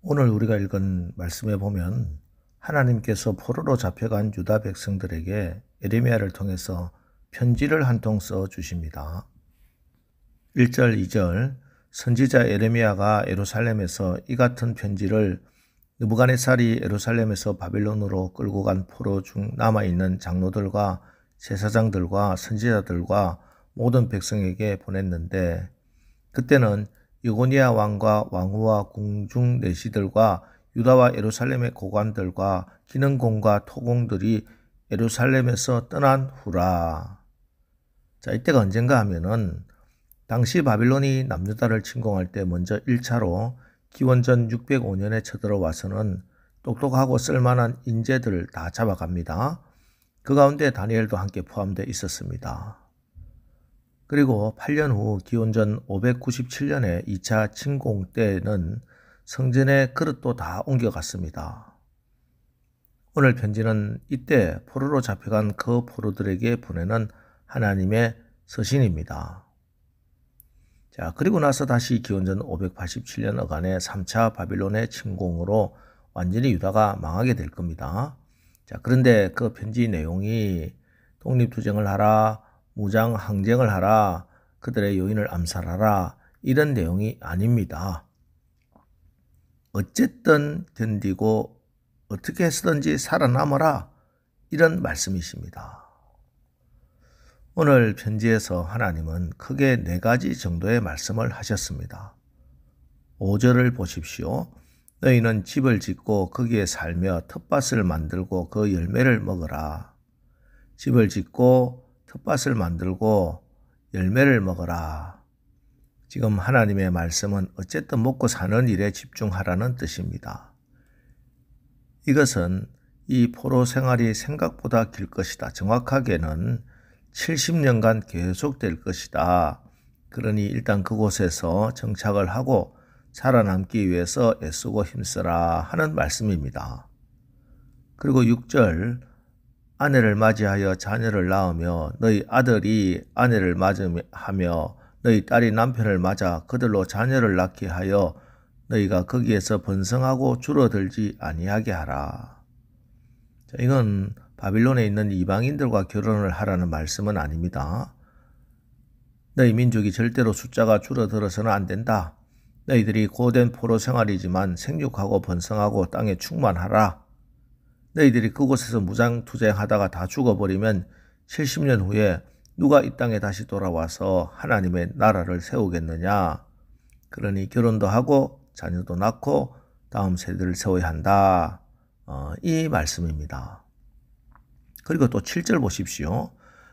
오늘 우리가 읽은 말씀에 보면 하나님께서 포로로 잡혀간 유다 백성들에게 에레미야를 통해서 편지를 한 통 써 주십니다. 1절, 2절 선지자 에레미야가 예루살렘에서 이 같은 편지를 느부갓네살이 예루살렘에서 바빌론으로 끌고 간 포로 중 남아있는 장로들과 제사장들과 선지자들과 모든 백성에게 보냈는데, 그때는 여고니아 왕과 왕후와 궁중 내시들과 유다와 예루살렘의 고관들과 기능공과 토공들이 예루살렘에서 떠난 후라. 자, 이때가 언젠가 하면은 당시 바빌론이 남유다를 침공할 때 먼저 1차로 기원전 605년에 쳐들어와서는 똑똑하고 쓸만한 인재들을 다 잡아갑니다. 그 가운데 다니엘도 함께 포함되어 있었습니다. 그리고 8년 후 기원전 597년에 2차 침공 때는 성전의 그릇도 다 옮겨갔습니다. 오늘 편지는 이때 포로로 잡혀간 그 포로들에게 보내는 하나님의 서신입니다. 자, 그리고 나서 다시 기원전 587년 어간에 3차 바빌론의 침공으로 완전히 유다가 망하게 될 겁니다. 자, 그런데 그 편지 내용이 독립투쟁을 하라, 무장 항쟁을 하라, 그들의 요인을 암살하라, 이런 내용이 아닙니다. 어쨌든 견디고 어떻게 해서든지 살아남아라, 이런 말씀이십니다. 오늘 편지에서 하나님은 크게 4가지 정도의 말씀을 하셨습니다. 5절을 보십시오. 너희는 집을 짓고 거기에 살며 텃밭을 만들고 그 열매를 먹어라. 집을 짓고 텃밭을 만들고 열매를 먹어라. 지금 하나님의 말씀은 어쨌든 먹고 사는 일에 집중하라는 뜻입니다. 이것은 이 포로 생활이 생각보다 길 것이다. 정확하게는 70년간 계속될 것이다. 그러니 일단 그곳에서 정착을 하고 살아남기 위해서 애쓰고 힘쓰라 하는 말씀입니다. 그리고 6절, 아내를 맞이하여 자녀를 낳으며 너희 아들이 아내를 맞이하며 너희 딸이 남편을 맞아 그들로 자녀를 낳게 하여 너희가 거기에서 번성하고 줄어들지 아니하게 하라. 자, 이건 바빌론에 있는 이방인들과 결혼을 하라는 말씀은 아닙니다. 너희 민족이 절대로 숫자가 줄어들어서는 안 된다. 너희들이 고된 포로 생활이지만 생육하고 번성하고 땅에 충만하라. 너희들이 그곳에서 무장투쟁하다가 다 죽어버리면 70년 후에 누가 이 땅에 다시 돌아와서 하나님의 나라를 세우겠느냐. 그러니 결혼도 하고 자녀도 낳고 다음 세대를 세워야 한다. 이 말씀입니다. 그리고 또 7절 보십시오.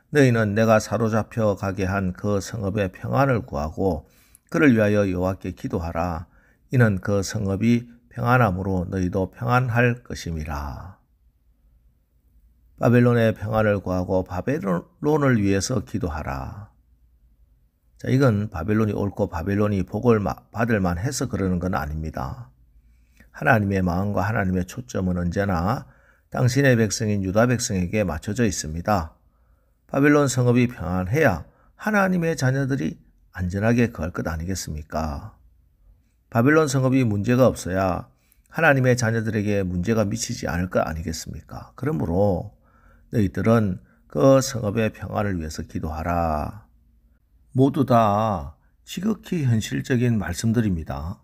너희는 내가 사로잡혀 가게 한 그 성읍의 평안을 구하고 그를 위하여 여호와께 기도하라. 이는 그 성읍이 평안함으로 너희도 평안할 것임이라. 바벨론의 평안을 구하고 바벨론을 위해서 기도하라. 자, 이건 바벨론이 옳고 바벨론이 복을 받을 만해서 그러는 건 아닙니다. 하나님의 마음과 하나님의 초점은 언제나 당신의 백성인 유다 백성에게 맞춰져 있습니다. 바벨론 성읍이 평안해야 하나님의 자녀들이 안전하게 거할 것 아니겠습니까? 바벨론 성읍이 문제가 없어야 하나님의 자녀들에게 문제가 미치지 않을 것 아니겠습니까? 그러므로 너희들은 그 성읍의 평안을 위해서 기도하라. 모두 다 지극히 현실적인 말씀들입니다.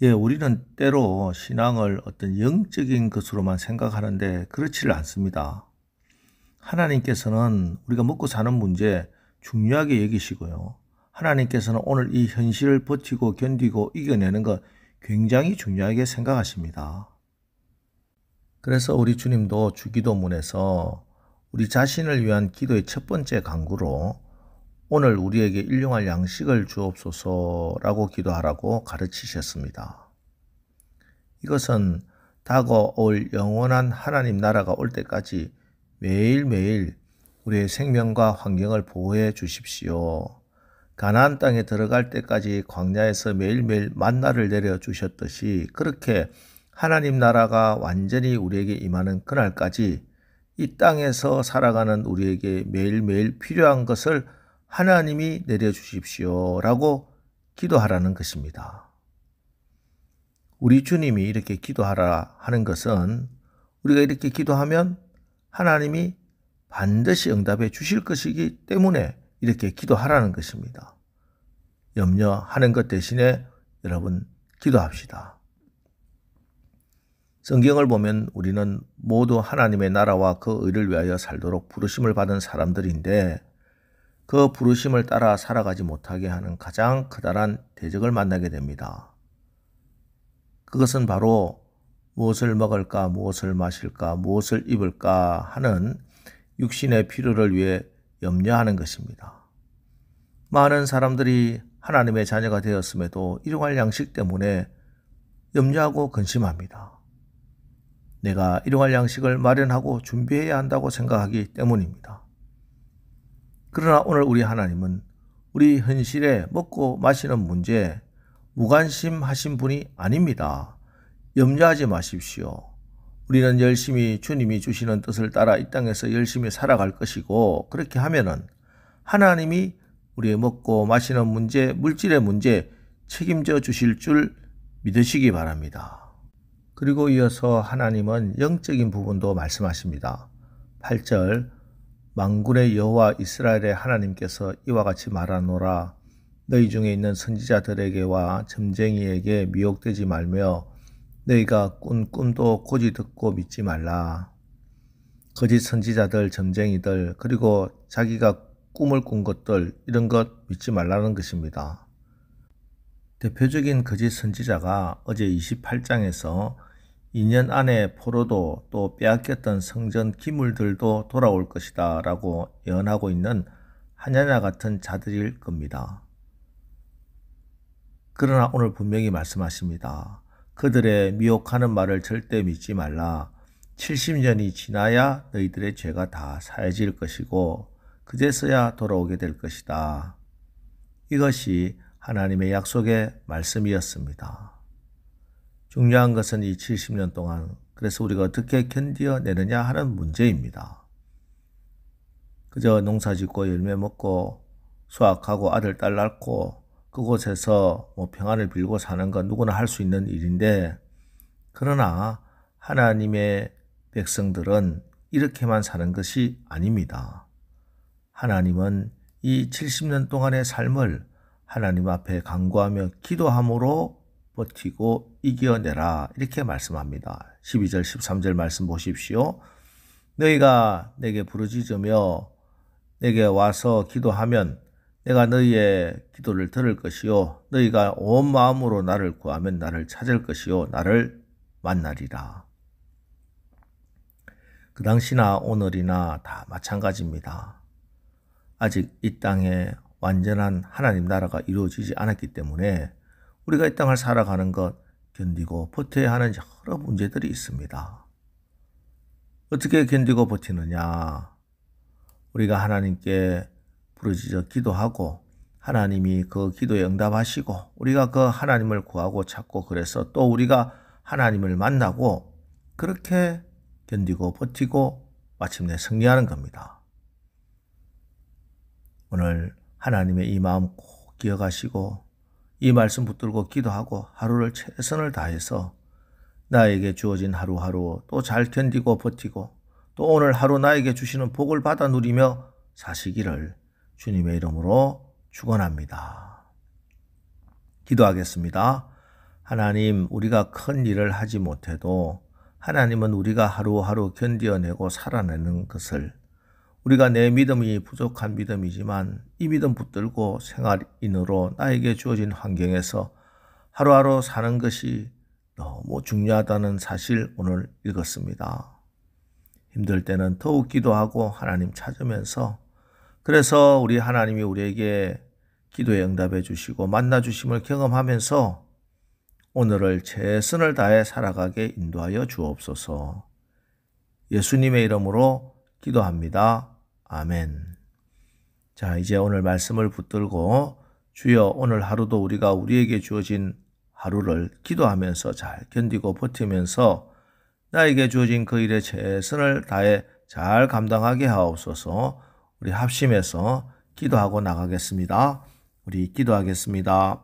우리는 때로 신앙을 어떤 영적인 것으로만 생각하는데 그렇지를 않습니다. 하나님께서는 우리가 먹고 사는 문제 중요하게 여기시고요. 하나님께서는 오늘 이 현실을 버티고 견디고 이겨내는 것 굉장히 중요하게 생각하십니다. 그래서 우리 주님도 주기도문에서 우리 자신을 위한 기도의 첫 번째 강구로 오늘 우리에게 일용할 양식을 주옵소서라고 기도하라고 가르치셨습니다. 이것은 다가올 영원한 하나님 나라가 올 때까지 매일매일 우리의 생명과 환경을 보호해 주십시오. 가나안 땅에 들어갈 때까지 광야에서 매일매일 만나를 내려주셨듯이 그렇게 하나님 나라가 완전히 우리에게 임하는 그날까지 이 땅에서 살아가는 우리에게 매일매일 필요한 것을 하나님이 내려주십시오 라고 기도하라는 것입니다. 우리 주님이 이렇게 기도하라 하는 것은 우리가 이렇게 기도하면 하나님이 반드시 응답해 주실 것이기 때문에 이렇게 기도하라는 것입니다. 염려하는 것 대신에 여러분 기도합시다. 성경을 보면 우리는 모두 하나님의 나라와 그 의를 위하여 살도록 부르심을 받은 사람들인데 그 부르심을 따라 살아가지 못하게 하는 가장 커다란 대적을 만나게 됩니다. 그것은 바로 무엇을 먹을까, 무엇을 마실까, 무엇을 입을까 하는 육신의 필요를 위해 염려하는 것입니다. 많은 사람들이 하나님의 자녀가 되었음에도 일용할 양식 때문에 염려하고 근심합니다. 내가 일용할 양식을 마련하고 준비해야 한다고 생각하기 때문입니다. 그러나 오늘 우리 하나님은 우리 현실에 먹고 마시는 문제에 무관심하신 분이 아닙니다. 염려하지 마십시오. 우리는 열심히 주님이 주시는 뜻을 따라 이 땅에서 열심히 살아갈 것이고 그렇게 하면은 하나님이 우리의 먹고 마시는 문제, 물질의 문제 책임져 주실 줄 믿으시기 바랍니다. 그리고 이어서 하나님은 영적인 부분도 말씀하십니다. 8절 만군의 여호와 이스라엘의 하나님께서 이와 같이 말하노라. 너희 중에 있는 선지자들에게와 점쟁이에게 미혹되지 말며 너희가 꾼 꿈도 고지 듣고 믿지 말라. 거짓 선지자들, 점쟁이들, 그리고 자기가 꿈을 꾼 것들 이런 것 믿지 말라는 것입니다. 대표적인 거짓 선지자가 어제 28장에서 2년 안에 포로도 또 빼앗겼던 성전 기물들도 돌아올 것이다 라고 예언하고 있는 하냐냐 같은 자들일 겁니다. 그러나 오늘 분명히 말씀하십니다. 그들의 미혹하는 말을 절대 믿지 말라. 70년이 지나야 너희들의 죄가 다 사해질 것이고 그제서야 돌아오게 될 것이다. 이것이 하나님의 약속의 말씀이었습니다. 중요한 것은 이 70년 동안 그래서 우리가 어떻게 견뎌내느냐 하는 문제입니다. 그저 농사 짓고 열매 먹고 수확하고 아들 딸 낳고 그곳에서 평안을 빌고 사는 건 누구나 할 수 있는 일인데 그러나 하나님의 백성들은 이렇게만 사는 것이 아닙니다. 하나님은 이 70년 동안의 삶을 하나님 앞에 간구하며 기도함으로 버티고 이겨내라 이렇게 말씀합니다. 12절 13절 말씀 보십시오. 너희가 내게 부르짖으며 내게 와서 기도하면 내가 너희의 기도를 들을 것이요 너희가 온 마음으로 나를 구하면 나를 찾을 것이요 나를 만나리라. 그 당시나 오늘이나 다 마찬가지입니다. 아직 이 땅에 완전한 하나님 나라가 이루어지지 않았기 때문에 우리가 이 땅을 살아가는 것 견디고 버텨야 하는 여러 문제들이 있습니다. 어떻게 견디고 버티느냐? 우리가 하나님께 부르짖어 기도하고 하나님이 그 기도에 응답하시고 우리가 그 하나님을 구하고 찾고 그래서 또 우리가 하나님을 만나고 그렇게 견디고 버티고 마침내 승리하는 겁니다. 오늘 하나님의 이 마음 꼭 기억하시고 이 말씀 붙들고 기도하고 하루를 최선을 다해서 나에게 주어진 하루하루 또 잘 견디고 버티고 또 오늘 하루 나에게 주시는 복을 받아 누리며 사시기를 주님의 이름으로 축원합니다. 기도하겠습니다. 하나님, 우리가 큰 일을 하지 못해도 하나님은 우리가 하루하루 견뎌내고 살아내는 것을 우리가 내 믿음이 부족한 믿음이지만 이 믿음 붙들고 생활인으로 나에게 주어진 환경에서 하루하루 사는 것이 너무 중요하다는 사실 오늘 읽었습니다. 힘들 때는 더욱 기도하고 하나님 찾으면서 그래서 우리 하나님이 우리에게 기도에 응답해 주시고 만나 주심을 경험하면서 오늘을 최선을 다해 살아가게 인도하여 주옵소서. 예수님의 이름으로 기도합니다. 아멘. 자, 이제 오늘 말씀을 붙들고 주여 오늘 하루도 우리가 우리에게 주어진 하루를 기도하면서 잘 견디고 버티면서 나에게 주어진 그 일에 최선을 다해 잘 감당하게 하옵소서. 우리 합심해서 기도하고 나가겠습니다. 우리 기도하겠습니다.